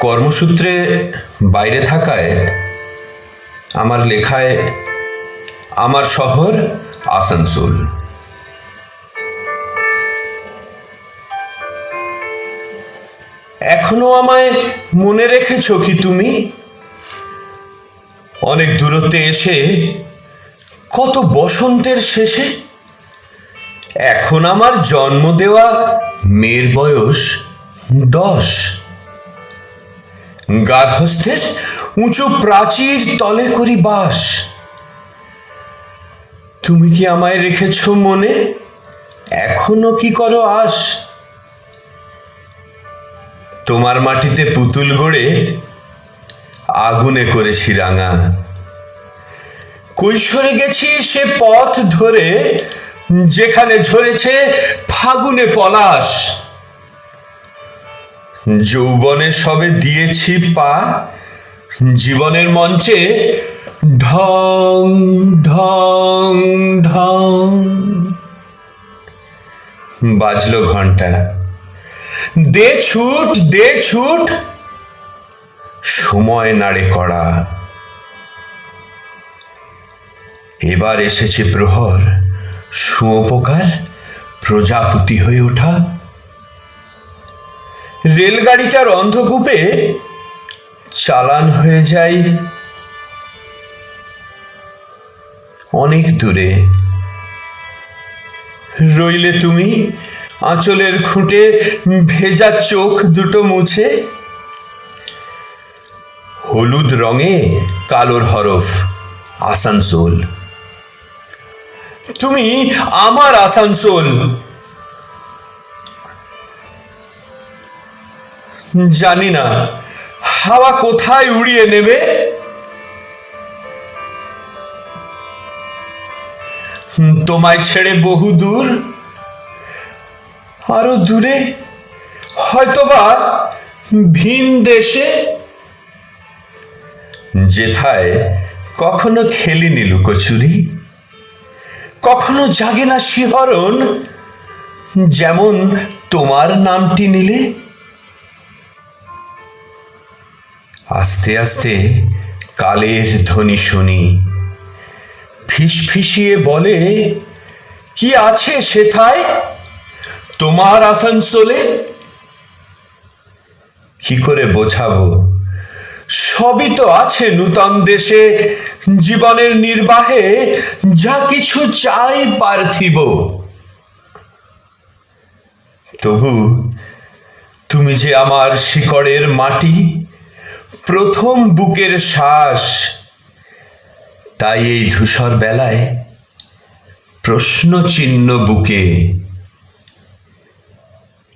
কর্মসূত্রে বাইরে থাকায় আমার লেখায় আমার শহর আসানসোল। এখনো আমায় মনে রেখেছো কি তুমি? অনেক দূরত্বে এসে কত বসন্তের শেষে এখন আমার জন্ম দেওয়া মেয়ের বয়স 10। গার্হস্থ্যের উঁচু প্রাচীর তলে করি বাস। তুমি কি আমায় রেখেছ মনে? এখনো কি করো আস? তোমার মাটিতে পুতুল গড়ে আগুনে করেছি রাঙা। কৈশোরে গেছি সে পথ ধরে যেখানে ঝরেছে ফাগুনে পলাশ। যৌবনে সবে দিয়েছি পা, জীবনের মঞ্চে ঢং ঢং ঢং। বাজলো ঘন্টা, দে ছুট দে ছুট, সময় নাড়ে কড়া। এবার এসেছে প্রহর, শুঁয়োপোকার প্রজাপতি হয়ে ওঠা। রেলগাড়িটার অন্ধকূপে চালান হয়ে যায় অনেক দূরে। রইলে তুমি আঁচলের খুঁটে ভেজা চোখ দুটো মুছে। হলুদ রঙে কালোর হরফ আসানসোল। তুমি আমার আসানসোল। জানি না হাওয়া কোথায় উড়িয়ে নেবে। তোমায় ছেড়ে বহু দূর, আরো দূরে হয়তোবা ভিন দেশে, যেথায় কখনো খেলিনি লুকোচুরি, কখনো জাগে না শিহরণ যেমন তোমার নামটি নিলে। আস্তে আস্তে কালের ধ্বনি শুনি, ফিসফিসিয়ে বলে কি আছে সেথায় তোমার আসানসোলে। কি করে বোঝাবো, সবই তো আছে নূতন দেশে, জীবনের নির্বাহে যা কিছু চাই পার্থিব। তবু তুমি যে আমার শিকড়ের মাটি, প্রথম বুকের শ্বাস। তাই এই ধূসর বেলায় প্রশ্ন চিহ্ন বুকে।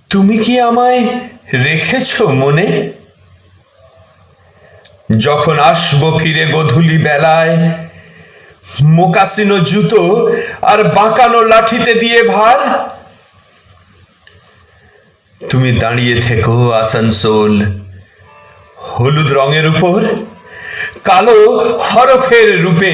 তুমি কি আমায় রেখেছ মনে? যখন আসবো ফিরে গধূলি বেলায়, মোকাসিনো জুতো আর বাঁকানো লাঠিতে দিয়ে ভার, তুমি দাঁড়িয়ে থেকো আসানসোল, হলুদ রঙের উপর কালো হরফের রূপে।